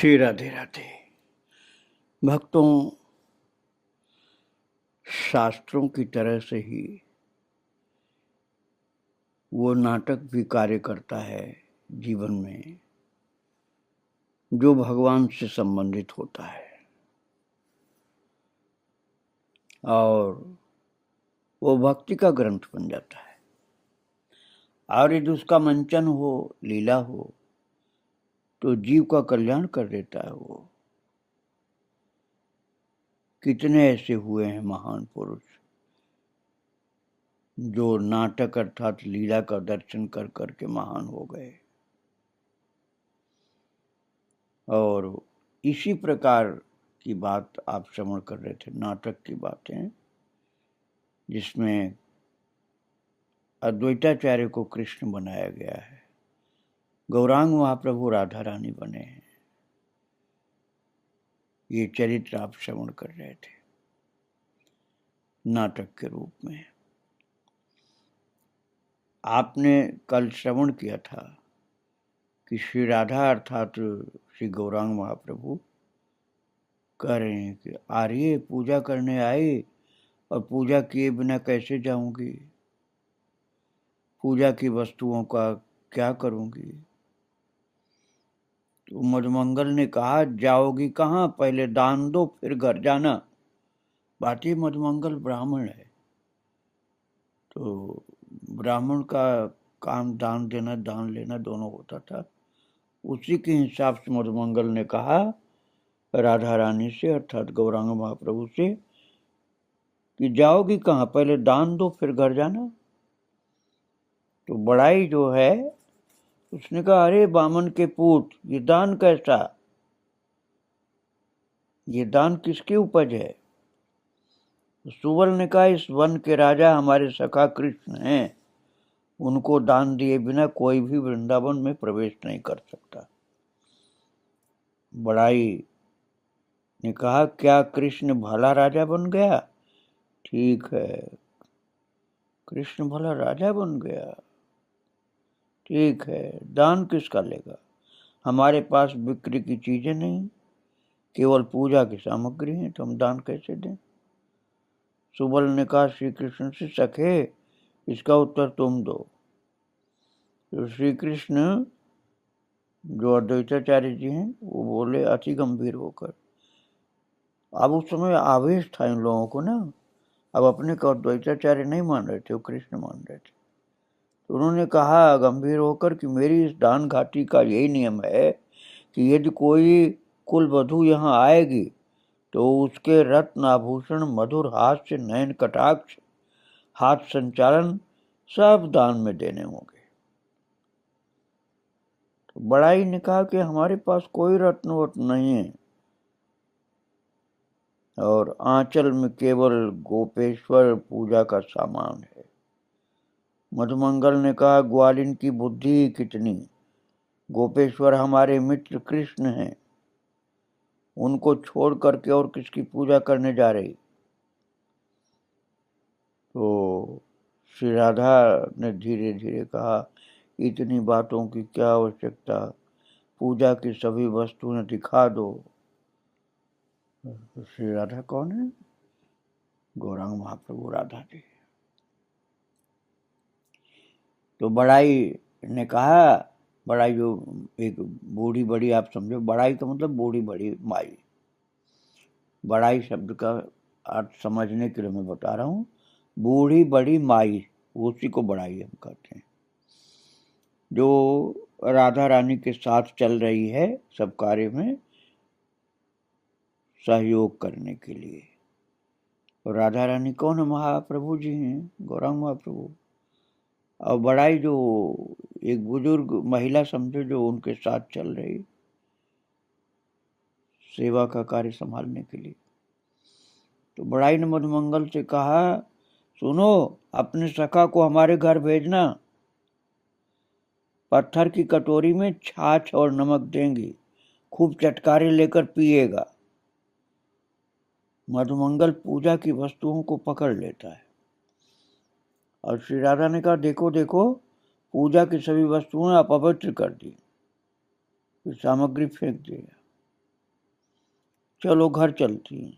श्री राधे राधे। भक्तों, शास्त्रों की तरह से ही वो नाटक भी कार्य करता है जीवन में जो भगवान से संबंधित होता है, और वो भक्ति का ग्रंथ बन जाता है। और यदि उसका मंचन हो, लीला हो, तो जीव का कल्याण कर देता है। वो कितने ऐसे हुए हैं महान पुरुष जो नाटक अर्थात लीला का दर्शन कर करके महान हो गए। और इसी प्रकार की बात आप श्रवण कर रहे थे, नाटक की बातें, जिसमें अद्वैताचार्य को कृष्ण बनाया गया है, गौरांग महाप्रभु राधा रानी बने हैं। ये चरित्र आप श्रवण कर रहे थे नाटक के रूप में। आपने कल श्रवण किया था कि श्री राधा अर्थात श्री गौरांग महाप्रभु कह रहे हैं कि आर्य पूजा करने आए और पूजा किए बिना कैसे जाऊंगी, पूजा की वस्तुओं का क्या करूंगी। तो मधुमंगल ने कहा, जाओगी कहाँ, पहले दान दो फिर घर जाना। बात ये, मधुमंगल ब्राह्मण है, तो ब्राह्मण का काम दान देना दान लेना दोनों होता था। उसी के हिसाब से मधुमंगल ने कहा राधा रानी से अर्थात गौरांग महाप्रभु से कि जाओगी कहाँ, पहले दान दो फिर घर जाना। तो बड़ाई जो है, उसने कहा, अरे बामन के पूत, ये दान कैसा, ये दान किसकी उपज है। सुबल ने कहा, इस वन के राजा हमारे सखा कृष्ण हैं, उनको दान दिए बिना कोई भी वृंदावन में प्रवेश नहीं कर सकता। बड़ाई ने कहा, क्या कृष्ण भला राजा बन गया। ठीक है, कृष्ण भला राजा बन गया, ठीक है, दान किसका लेगा, हमारे पास बिक्री की चीजें नहीं, केवल पूजा की सामग्री है, तो हम दान कैसे दें। सुबल ने कहा, श्री कृष्ण से सखे, इसका उत्तर तुम दो। तो श्री कृष्ण जो अद्वैताचार्य जी हैं वो बोले अति गंभीर होकर। अब उस समय आवेश था इन लोगों को ना, अब अपने को अद्वैताचार्य नहीं मान रहे थे, वो कृष्ण मान रहे थे। तो उन्होंने कहा गंभीर होकर कि मेरी इस दान घाटी का यही नियम है कि यदि कोई कुल वधू यहाँ आएगी तो उसके रत्न आभूषण, मधुर हास्य, नयन कटाक्ष, हाथ संचालन सब दान में देने होंगे। तो बड़ाई ने कहा कि हमारे पास कोई रत्न वत्न नहीं है, और आंचल में केवल गोपेश्वर पूजा का सामान है। मधुमंगल ने कहा, ग्वालिन की बुद्धि कितनी, गोपेश्वर हमारे मित्र कृष्ण हैं, उनको छोड़ करके और किसकी पूजा करने जा रही। तो श्री राधा ने धीरे धीरे कहा, इतनी बातों की क्या आवश्यकता, पूजा की सभी वस्तुएं दिखा दो। श्री राधा कौन है, गौरांग महाप्रभु राधा जी। तो बड़ाई ने कहा, बड़ाई जो एक बूढ़ी बड़ी, आप समझो बड़ाई का मतलब बूढ़ी बड़ी माई। बड़ाई शब्द का अर्थ समझने के लिए मैं बता रहा हूँ, बूढ़ी बड़ी माई, उसी को बड़ाई हम कहते हैं, जो राधा रानी के साथ चल रही है सब कार्य में सहयोग करने के लिए। और राधा रानी कौन है, महाप्रभु जी हैं, गौरांग महाप्रभु। और बड़ाई जो एक बुजुर्ग महिला समझो, जो उनके साथ चल रही सेवा का कार्य संभालने के लिए। तो बड़ाई ने मधुमंगल से कहा, सुनो, अपने सखा को हमारे घर भेजना, पत्थर की कटोरी में छाछ और नमक देंगी, खूब चटकारे लेकर पिएगा। मधुमंगल पूजा की वस्तुओं को पकड़ लेता है। और श्री राधा ने कहा, देखो देखो, पूजा की सभी वस्तुएं अपवित्र कर दी, सामग्री फेंक दिया। चलो घर चलती हैं।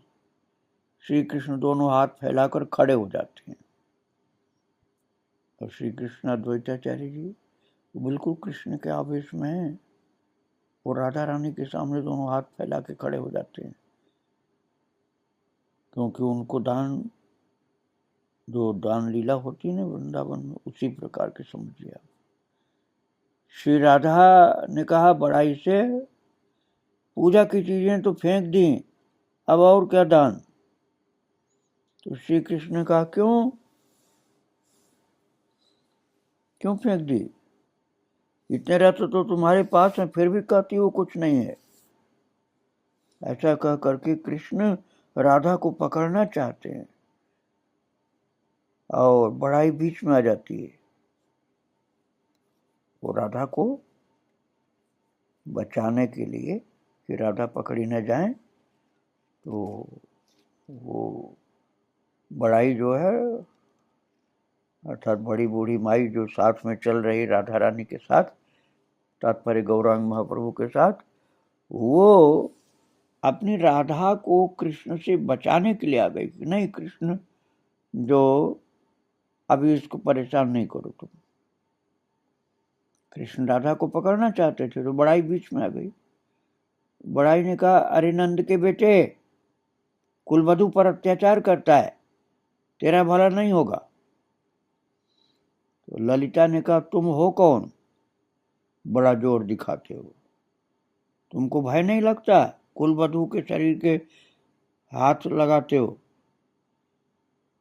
श्री कृष्ण दोनों हाथ फैलाकर खड़े हो जाते हैं और श्री कृष्ण अद्वैताचार्य जी बिल्कुल कृष्ण के आवेश में हैं। वो राधा रानी के सामने दोनों हाथ फैला के खड़े हो जाते हैं, क्योंकि उनको दान, जो दान लीला होती है ना वृंदावन में, उसी प्रकार के समझिए आप। श्री राधा ने कहा बड़ाई से, पूजा की चीजें तो फेंक दी, अब और क्या दान। तो श्री कृष्ण ने कहा क्यों फेंक दी, इतने रत्न तो तुम्हारे पास है, फिर भी कहती हो कुछ नहीं है। ऐसा कह करके कृष्ण राधा को पकड़ना चाहते हैं और बड़ाई बीच में आ जाती है। वो राधा को बचाने के लिए कि राधा पकड़ी न जाए, तो वो बड़ाई जो है, अर्थात बड़ी बूढ़ी माई जो साथ में चल रही राधा रानी के साथ, तात्पर्य गौरांग महाप्रभु के साथ, वो अपनी राधा को कृष्ण से बचाने के लिए आ गई कि नहीं कृष्ण, जो अभी इसको परेशान नहीं करो तुम। कृष्ण राधा को पकड़ना चाहते थे तो बड़ाई बीच में आ गई। बड़ाई ने कहा अरे नंद के बेटे, कुलवधु पर अत्याचार करता है, तेरा भला नहीं होगा। तो ललिता ने कहा तुम हो कौन, बड़ा जोर दिखाते हो, तुमको भय नहीं लगता, कुलवधु के शरीर के हाथ लगाते हो।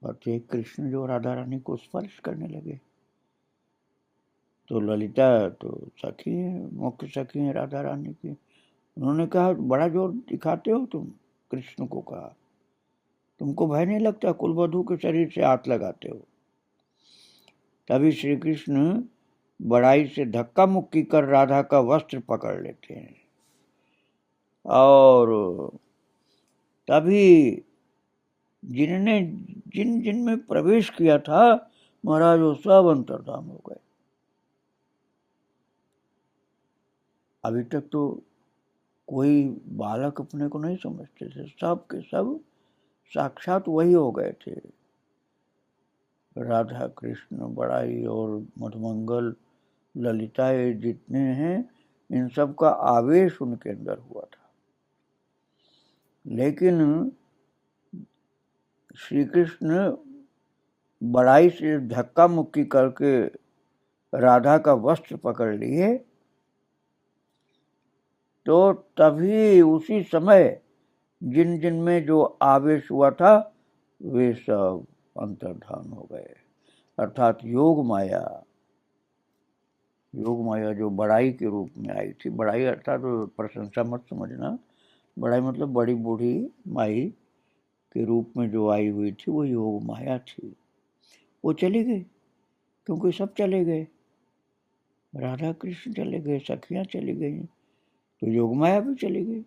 और कृष्ण जो राधा रानी को स्पर्श करने लगे, तो ललिता तो सखी है, मुख्य सखी है राधा रानी की, उन्होंने कहा बड़ा जोर दिखाते हो तुम, कृष्ण को कहा तुमको भय नहीं लगता, कुलवधु के शरीर से हाथ लगाते हो। तभी श्री कृष्ण बड़ाई से धक्का मुक्की कर राधा का वस्त्र पकड़ लेते हैं और तभी जिनने जिन में प्रवेश किया था महाराज वो सब अंतर्धान हो गए। अभी तक तो कोई बालक अपने को नहीं समझते थे, सब के सब साक्षात वही हो गए थे। राधा कृष्ण बड़ाई और मधुमंगल ललिता जितने हैं, इन सब का आवेश उनके अंदर हुआ था। लेकिन श्री कृष्ण बड़ाई से धक्का मुक्की करके राधा का वस्त्र पकड़ लिए, तो तभी उसी समय जिन में जो आवेश हुआ था वे सब अंतर्धान हो गए। अर्थात योग माया जो बड़ाई के रूप में आई थी, बड़ाई अर्थात प्रशंसा मत समझना, बड़ाई मतलब बड़ी बूढ़ी माई के रूप में जो आई हुई थी वो योग माया थी। वो चली गई, क्योंकि सब चले गए, राधा कृष्ण चले गए, सखियां चली गई, तो योग माया भी चली गई।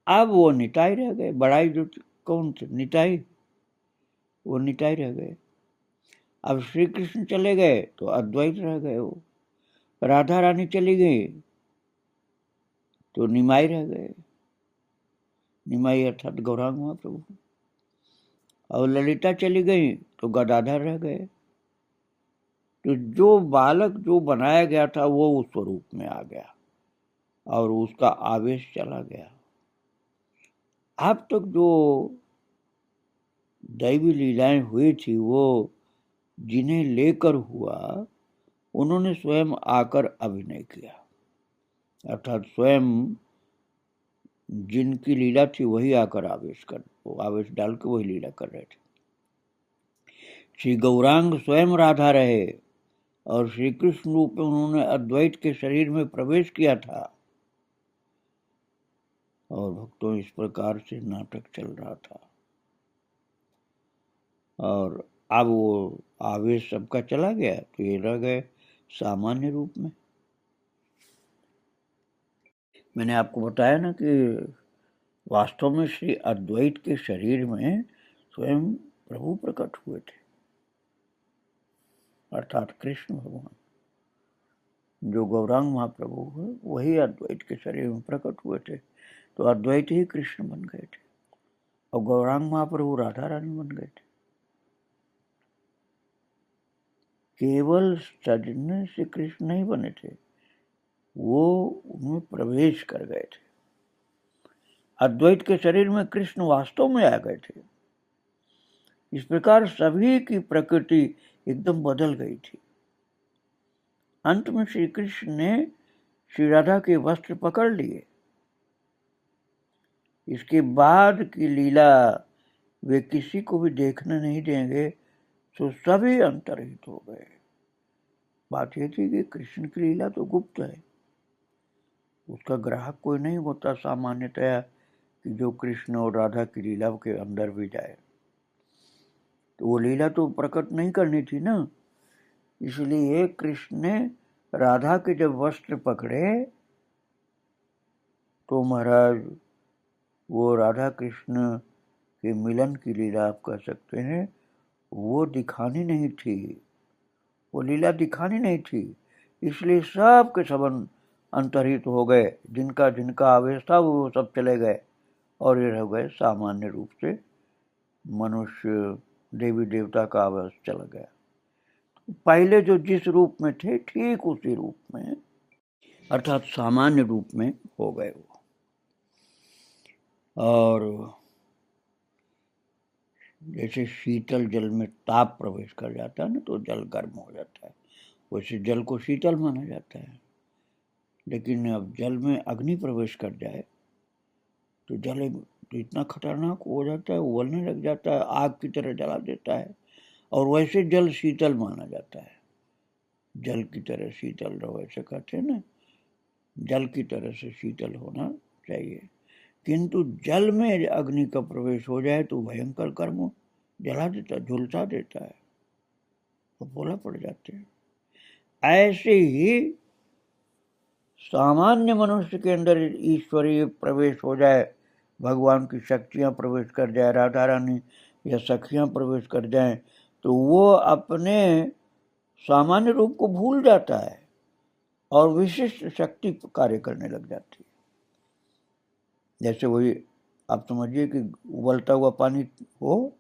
अब वो निताई रह गए। बड़ाई जो कौन थे, निताई, वो निताई रह गए। अब श्री कृष्ण चले गए तो अद्वैत रह गए, वो राधा रानी चली गई तो निमाई रह गए, निमाई अर्थात गौरांग महाप्रभु। और ललिता चली गई तो गदाधर रह गए। तो जो बालक जो बनाया गया था वो उस स्वरूप में आ गया और उसका आवेश चला गया। अब तक जो दैवी लीलाएं हुई थी वो जिन्हें लेकर हुआ, उन्होंने स्वयं आकर अभिनय किया, अर्थात स्वयं जिनकी लीला थी वही आकर आवेश डाल के वही लीला कर रहे थे। श्री गौरांग स्वयं राधा रहे और श्री कृष्ण रूप में उन्होंने अद्वैत के शरीर में प्रवेश किया था और भक्तों इस प्रकार से नाटक चल रहा था। और अब वो आवेश सबका चला गया तो ये रह गए सामान्य रूप में। मैंने आपको बताया ना कि वास्तव में श्री अद्वैत के शरीर में स्वयं प्रभु प्रकट हुए थे, अर्थात कृष्ण भगवान। जो गौरांग महाप्रभु है वही अद्वैत के शरीर में प्रकट हुए थे, तो अद्वैत ही कृष्ण बन गए थे और गौरांग महाप्रभु राधा रानी बन गए थे। केवल सजने से कृष्ण नहीं बने थे, वो उनमें प्रवेश कर गए थे। अद्वैत के शरीर में कृष्ण वास्तव में आ गए थे। इस प्रकार सभी की प्रकृति एकदम बदल गई थी। अंत में श्री कृष्ण ने श्री राधा के वस्त्र पकड़ लिए। इसके बाद की लीला वे किसी को भी देखने नहीं देंगे, तो सभी अंतर्हित हो गए। बात यह थी कि कृष्ण की लीला तो गुप्त है, उसका ग्राहक कोई नहीं होता सामान्यतया कि जो कृष्ण और राधा की लीला के अंदर भी जाए, तो वो लीला तो प्रकट नहीं करनी थी ना। इसलिए कृष्ण ने राधा के जब वस्त्र पकड़े तो महाराज वो राधा कृष्ण के मिलन की लीला आप कह सकते हैं, वो दिखानी नहीं थी, वो लीला दिखानी नहीं थी। इसलिए सब के सब अंतर्हित हो गए, जिनका जिनका आवेश था वो सब चले गए और ये रह गए सामान्य रूप से मनुष्य, देवी देवता का आवेश चला गया। पहले जो जिस रूप में थे ठीक उसी रूप में, अर्थात सामान्य रूप में हो गए वो। और जैसे शीतल जल में ताप प्रवेश कर जाता है ना, तो जल गर्म हो जाता है, वैसे जल को शीतल माना जाता है। लेकिन अब जल में अग्नि प्रवेश कर जाए तो जल तो इतना खतरनाक हो जाता है, उबलने लग जाता है, आग की तरह जला देता है। और वैसे जल शीतल माना जाता है, जल की तरह शीतल रहो ऐसे कहते हैं ना, जल की तरह से शीतल होना चाहिए। किंतु जल में अग्नि का प्रवेश हो जाए तो भयंकर कर्म जला देता, झुलसा देता है, तो बोला पड़ जाते हैं। ऐसे ही सामान्य मनुष्य के अंदर ईश्वरीय प्रवेश हो जाए, भगवान की शक्तियां प्रवेश कर जाए, राधा रानी या सखियां प्रवेश कर जाएं, तो वो अपने सामान्य रूप को भूल जाता है और विशिष्ट शक्ति कार्य करने लग जाती है। जैसे वही आप समझिए कि उबलता हुआ पानी हो,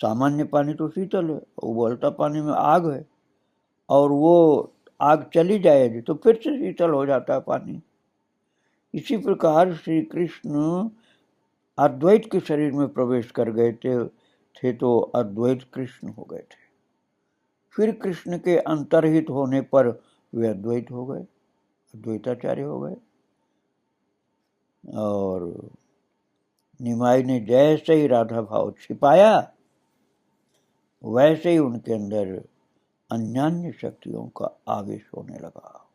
सामान्य पानी तो शीतल है, उबलता पानी में आग है, और वो आग चली जाएगी तो फिर से शीतल हो जाता है पानी। इसी प्रकार श्री कृष्ण अद्वैत के शरीर में प्रवेश कर गए थे तो अद्वैत कृष्ण हो गए थे। फिर कृष्ण के अंतर्हित होने पर वे अद्वैत हो गए, अद्वैताचार्य हो गए। और निमाई ने जैसे ही राधा भाव छिपाया, वैसे ही उनके अंदर अन्यान्य शक्तियों का आवेश होने लगा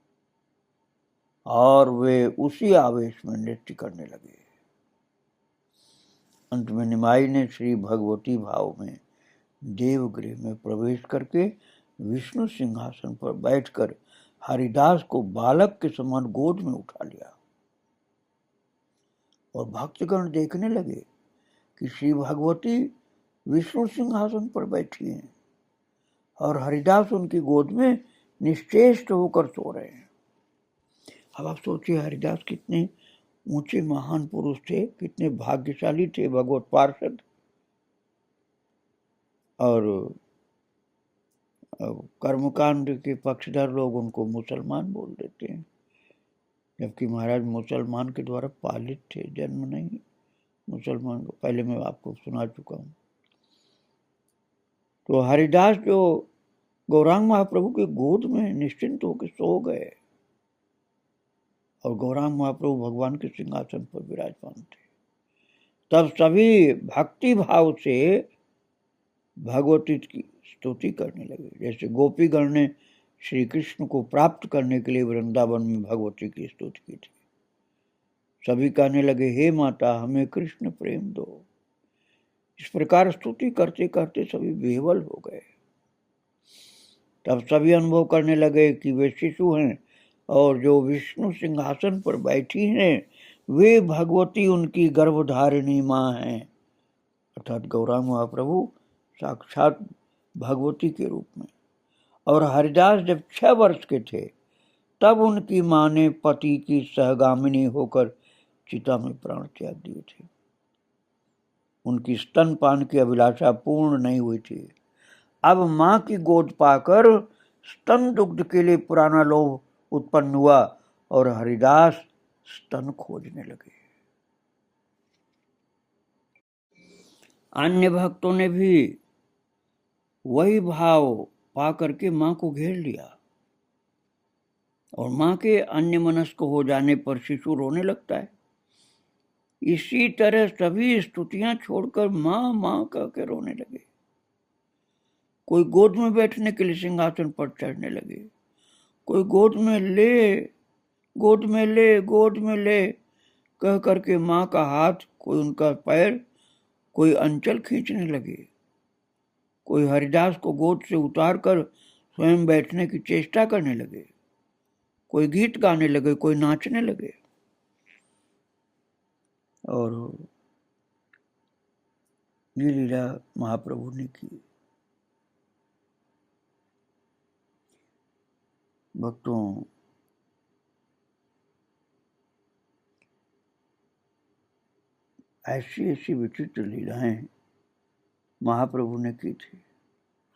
और वे उसी आवेश में नृत्य करने लगे। अंत में निमाई ने श्री भगवती भाव में देवगृह में प्रवेश करके विष्णु सिंहासन पर बैठकर हरिदास को बालक के समान गोद में उठा लिया। और भक्तगण देखने लगे कि श्री भगवती विष्णु सिंहासन पर बैठी हैं और हरिदास उनकी गोद में निश्चेष्ट होकर सो रहे हैं। अब आप सोचिए हरिदास कितने ऊंचे महान पुरुष थे, कितने भाग्यशाली थे भगवत पार्षद। और कर्मकांड के पक्षधर लोग उनको मुसलमान बोल देते हैं, जबकि महाराज मुसलमान के द्वारा पालित थे, जन्म नहीं मुसलमान को, पहले मैं आपको सुना चुका हूँ। तो हरिदास जो गौरांग महाप्रभु के गोद में निश्चिंत होकर सो गए और गौरांग महाप्रभु भगवान के सिंहासन पर विराजमान थे। तब सभी भक्ति भाव से भगवती की स्तुति करने लगे। जैसे गोपीगण ने श्री कृष्ण को प्राप्त करने के लिए वृंदावन में भगवती की स्तुति की थी, सभी कहने लगे हे माता हमें कृष्ण प्रेम दो। इस प्रकार स्तुति करते करते सभी बेवल हो गए। तब सभी अनुभव करने लगे कि वे शिशु हैं और जो विष्णु सिंहासन पर बैठी हैं वे भगवती उनकी गर्भधारिणी माँ हैं, अर्थात गौरांग महाप्रभु साक्षात भगवती के रूप में। और हरिदास जब 6 वर्ष के थे तब उनकी मां ने पति की सहगामिनी होकर चिता में प्राण त्याग दिए थे। उनकी स्तनपान की अभिलाषा पूर्ण नहीं हुई थी। अब मां की गोद पाकर स्तन दुग्ध के लिए पुराना लोभ उत्पन्न हुआ और हरिदास स्तन खोजने लगे। अन्य भक्तों ने भी वही भाव पा करके मां को घेर लिया और मां के अन्य मनस्क हो जाने पर शिशु रोने लगता है। इसी तरह सभी स्तुतियां छोड़कर मां मां करके रोने लगे। कोई गोद में बैठने के लिए सिंहासन पर चढ़ने लगे, कोई गोद में ले गोद में ले गोद में ले कह करके मां का हाथ, कोई उनका पैर, कोई अंचल खींचने लगे। कोई हरिदास को गोद से उतार कर स्वयं बैठने की चेष्टा करने लगे, कोई गीत गाने लगे, कोई नाचने लगे। और ये लीला महाप्रभु ने की। भक्तों, ऐसी ऐसी विचित्र लीलाएं महाप्रभु ने की थी।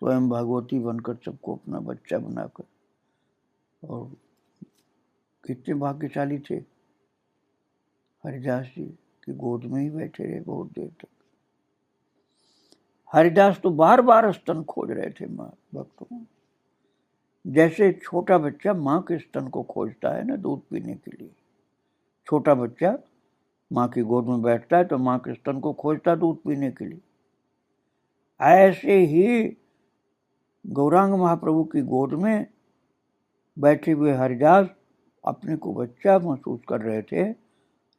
स्वयं भागवती बनकर सबको अपना बच्चा बनाकर, और कितने भाग्यशाली थे हरिदास जी की गोद में ही बैठे रहे बहुत देर तक। हरिदास तो बार बार स्तन खोज रहे थे मां भक्तों, जैसे छोटा बच्चा मां के स्तन को खोजता है ना दूध पीने के लिए। छोटा बच्चा मां की गोद में बैठता है तो मां के स्तन को खोजता दूध पीने के लिए। ऐसे ही गौरांग महाप्रभु की गोद में बैठे हुए हरिदास अपने को बच्चा महसूस कर रहे थे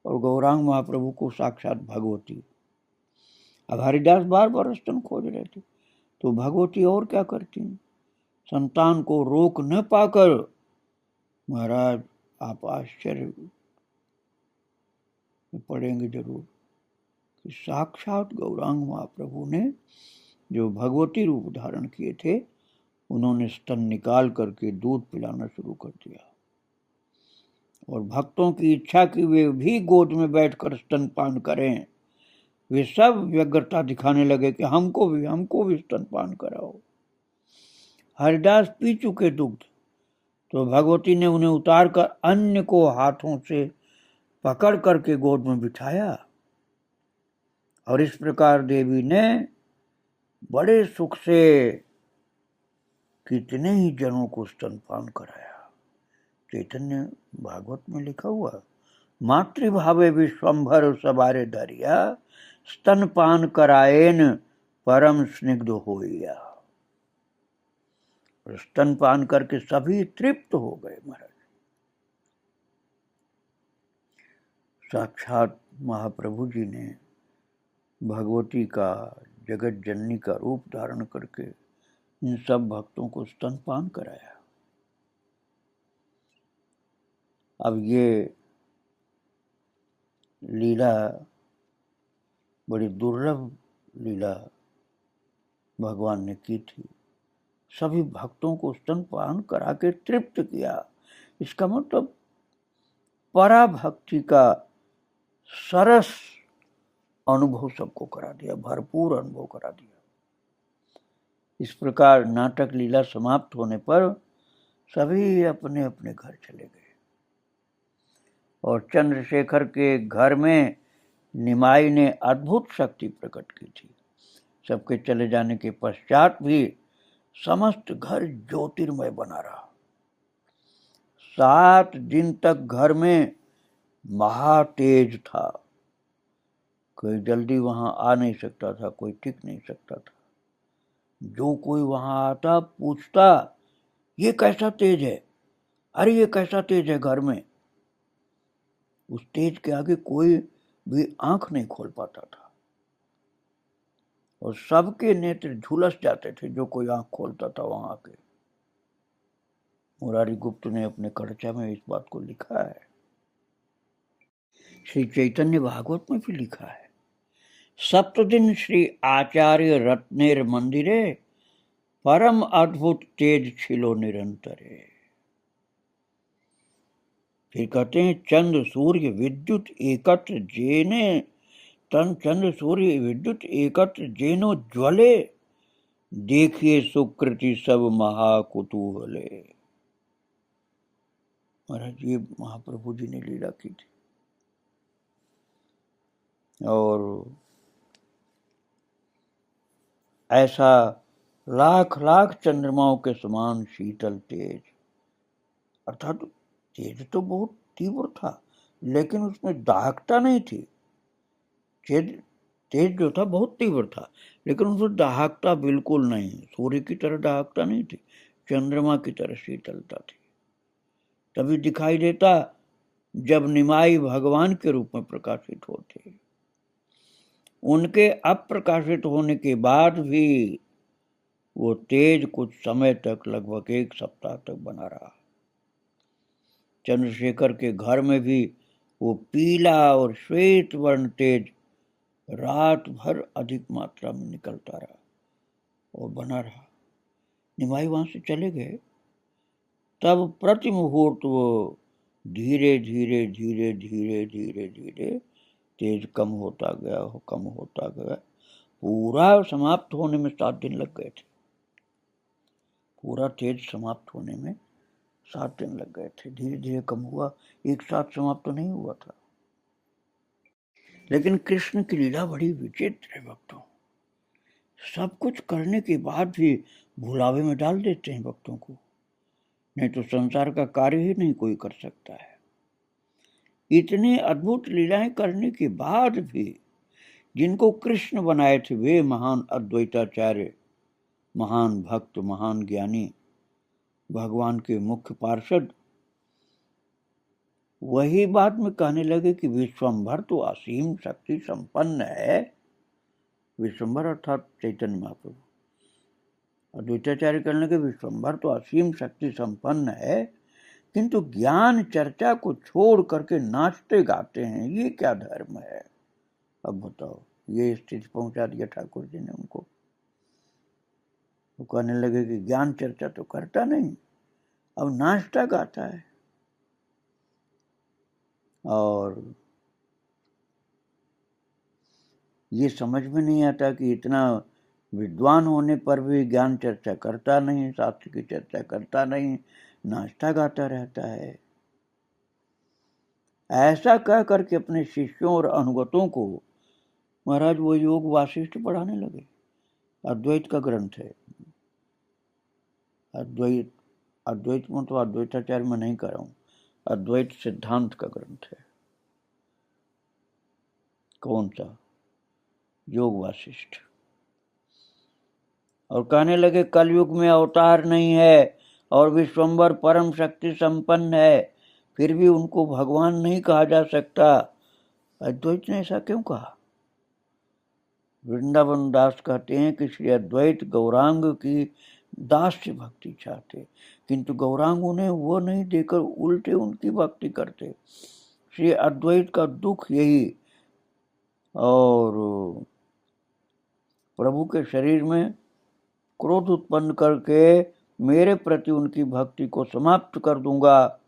और गौरांग महाप्रभु को साक्षात भगवती। अब हरिदास बार बार स्तन खोज रहे थे तो भगवती और क्या करती, संतान को रोक न पाकर महाराज आप आश्चर्य में पड़ेंगे जरूर कि साक्षात गौरांग महाप्रभु ने जो भगवती रूप धारण किए थे, उन्होंने स्तन निकाल करके दूध पिलाना शुरू कर दिया और भक्तों की इच्छा कि वे भी गोद में बैठकर स्तनपान करें, वे सब व्यग्रता दिखाने लगे कि हमको भी स्तनपान कराओ। हरिदास पी चुके दुग्ध तो भगवती ने उन्हें उतार कर अन्य को हाथों से पकड़ करके गोद में बिठाया और इस प्रकार देवी ने बड़े सुख से कितने ही जनों को स्तनपान कराया। चैतन्य भागवत में लिखा हुआ, मातृभावे विश्वंभर सबारे धरिया, स्तनपान कराएन परम स्निग्ध होइया। स्तनपान करके सभी तृप्त हो गए महाराज। साक्षात महाप्रभु जी ने भगवती का, जगत जननी का रूप धारण करके इन सब भक्तों को स्तनपान कराया। अब ये लीला बड़ी दुर्लभ लीला भगवान ने की थी। सभी भक्तों को स्तनपान करा के तृप्त किया। इसका मतलब पराभक्ति का सरस अनुभव सबको करा दिया, भरपूर अनुभव करा दिया। इस प्रकार नाटक लीला समाप्त होने पर सभी अपने अपने घर चले गए और चंद्रशेखर के घर में निमाई ने अद्भुत शक्ति प्रकट की थी। सबके चले जाने के पश्चात भी समस्त घर ज्योतिर्मय बना रहा। 7 दिन तक घर में महातेज था, कोई जल्दी वहां आ नहीं सकता था, कोई टिक नहीं सकता था। जो कोई वहां आता पूछता ये कैसा तेज है, अरे ये कैसा तेज है घर में। उस तेज के आगे कोई भी आंख नहीं खोल पाता था और सबके नेत्र झुलस जाते थे जो कोई आंख खोलता था वहां आके। मुरारी गुप्त ने अपने कर्चा में इस बात को लिखा है। श्री चैतन्य भागवत में भी लिखा है, सप्तदिन श्री आचार्य रत्नेर मंदिरे परम अद्भुत तेज छिलो निरंतरे। फिर कहते हैं चंद्र सूर्य विद्युत एकत्र जेने, तन चंद्र सूर्य विद्युत एकत्र जेनो ज्वले, देखिए सुकृति सब महाकुतूहले। महाराज ये महाप्रभु जी ने लीला की थी। और ऐसा लाख लाख चंद्रमाओं के समान शीतल तेज, अर्थात तेज तो बहुत तीव्र था लेकिन उसमें दाहकता नहीं थी। तेज जो था बहुत तीव्र था लेकिन उसमें दाहकता बिल्कुल नहीं, सूर्य की तरह दाहकता नहीं थी, चंद्रमा की तरह शीतलता थी। तभी दिखाई देता जब निमाई भगवान के रूप में प्रकाशित होते। उनके अप्रकाशित होने के बाद भी वो तेज कुछ समय तक, लगभग 1 सप्ताह तक बना रहा। चंद्रशेखर के घर में भी वो पीला और श्वेत वर्ण तेज रात भर अधिक मात्रा में निकलता रहा और बना रहा। निमाई वहां से चले गए तब प्रति मुहूर्त वो धीरे धीरे धीरे धीरे धीरे धीरे तेज कम होता गया। पूरा समाप्त होने में 7 दिन लग गए थे। पूरा तेज समाप्त होने में 7 दिन लग गए थे। धीरे धीरे कम हुआ, एक साथ समाप्त तो नहीं हुआ था। लेकिन कृष्ण की लीला बड़ी विचित्र है भक्तों। सब कुछ करने के बाद भी भुलावे में डाल देते हैं भक्तों को, नहीं तो संसार का कार्य ही नहीं कोई कर सकता है। इतने अद्भुत लीलाएं करने के बाद भी जिनको कृष्ण बनाए थे वे महान अद्वैताचार्य, महान भक्त, महान ज्ञानी, भगवान के मुख्य पार्षद, वही बाद में कहने लगे कि विश्वंभर तो असीम शक्ति संपन्न है। विश्वंभर अर्थात चैतन्य महाप्रभु। अद्वैताचार्य कहने लगे विश्वंभर तो असीम शक्ति संपन्न है, किंतु ज्ञान चर्चा को छोड़ करके नाचते गाते हैं, ये क्या धर्म है? अब बताओ, ये स्थिति पहुंचा दिया ठाकुर जी ने उनको। वो कहने लगे कि ज्ञान चर्चा तो करता नहीं, अब नाचता गाता है। और ये समझ में नहीं आता कि इतना विद्वान होने पर भी ज्ञान चर्चा करता नहीं, शास्त्र की चर्चा करता नहीं, नाचता गाता रहता है। ऐसा कह करके अपने शिष्यों और अनुगतों को महाराज वो योग वासिष्ठ पढ़ाने लगे। अद्वैत का ग्रंथ है। अद्वैत में तो अद्वैताचार्य में नहीं कर रहा हूँ, अद्वैत सिद्धांत का ग्रंथ है। कौन सा? योग वासिष्ठ। और कहने लगे कलयुग में अवतार नहीं है और विश्वंभर परम शक्ति संपन्न है, फिर भी उनको भगवान नहीं कहा जा सकता। अद्वैत ने ऐसा क्यों कहा? वृंदावन दास कहते हैं कि श्री अद्वैत गौरांग की दास्य भक्ति चाहते, किंतु गौरांग उन्हें वो नहीं देकर उल्टे उनकी भक्ति करते। श्री अद्वैत का दुख यही। और प्रभु के शरीर में क्रोध उत्पन्न करके मेरे प्रति उनकी भक्ति को समाप्त कर दूंगा,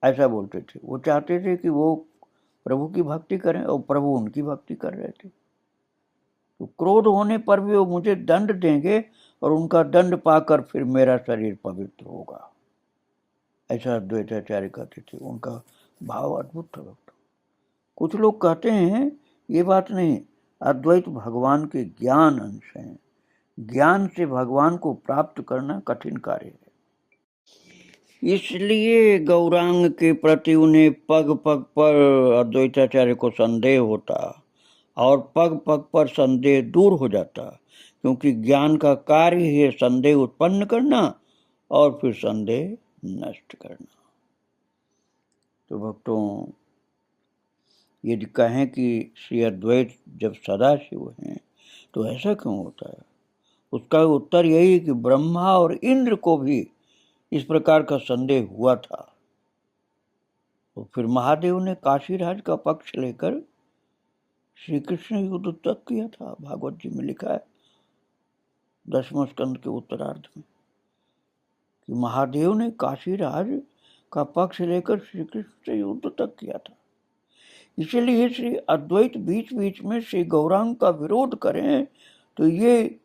ऐसा बोलते थे। वो चाहते थे कि वो प्रभु की भक्ति करें और प्रभु उनकी भक्ति कर रहे थे। तो क्रोध होने पर भी वो मुझे दंड देंगे और उनका दंड पाकर फिर मेरा शरीर पवित्र होगा, ऐसा अद्वैताचार्य कहते थे। उनका भाव अद्भुत था। कुछ लोग कहते हैं ये बात नहीं, अद्वैत भगवान के ज्ञान अंश हैं, ज्ञान से भगवान को प्राप्त करना कठिन कार्य है। इसलिए गौरांग के प्रति उन्हें पग पग पर अद्वैताचार्य को संदेह होता और पग पग पर संदेह दूर हो जाता, क्योंकि ज्ञान का कार्य है संदेह उत्पन्न करना और फिर संदेह नष्ट करना। तो भक्तों, यदि कहें कि श्री अद्वैत जब सदाशिव हैं तो ऐसा क्यों होता है? उसका उत्तर यही है कि ब्रह्मा और इंद्र को भी इस प्रकार का संदेह हुआ था। तो फिर महादेव ने काशीराज का पक्ष लेकर श्री कृष्ण युद्ध तक किया था। भागवत जी में लिखा है 10वें स्कंद के उत्तरार्ध में कि महादेव ने काशीराज का पक्ष लेकर श्री कृष्ण से युद्ध तक किया था। इसलिए श्री अद्वैत बीच बीच में श्री गौरांग का विरोध करें तो ये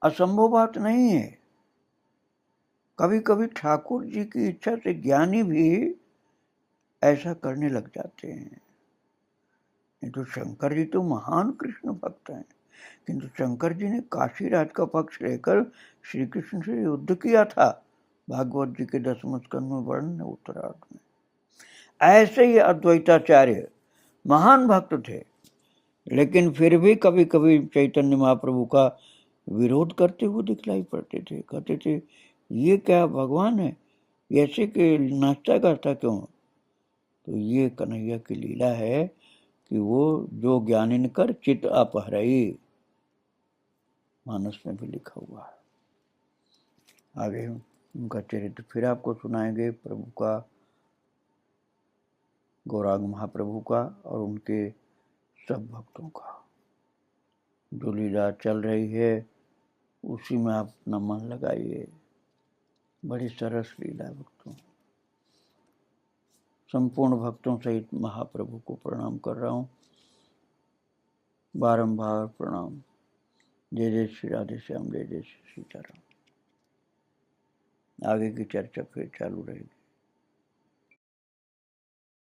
असंभव बात नहीं है। कभी कभी ठाकुर जी की इच्छा से ज्ञानी भी ऐसा करने लग जाते हैं। नहीं तो शंकर जी तो महान कृष्ण भक्त हैं, किंतु शंकर जी ने काशीराज का पक्ष लेकर श्री कृष्ण से युद्ध किया था। भागवत जी के 10वें स्कंद में वर्णन है उत्तरार्ध में। ऐसे ही अद्वैताचार्य महान भक्त थे, लेकिन फिर भी कभी कभी चैतन्य महाप्रभु का विरोध करते हुए दिखलाई पड़ते थे। कहते थे ये क्या भगवान है, ऐसे के नाचता करता क्यों? तो ये कन्हैया की लीला है कि वो जो ज्ञानिन कर चित अपहरई, मानस में भी लिखा हुआ है। आगे उनका चरित्र फिर आपको सुनाएंगे, प्रभु का, गौरांग महाप्रभु का और उनके सब भक्तों का। जो लीला चल रही है उसी में आप अपना मन लगाइए। बड़ी सरस लीला है भक्तों। संपूर्ण भक्तों सहित महाप्रभु को प्रणाम कर रहा हूँ, बारंबार प्रणाम। जय जय श्री राधे श्याम, जय जय श्री सीताराम। आगे की चर्चा फिर चालू रहेगी।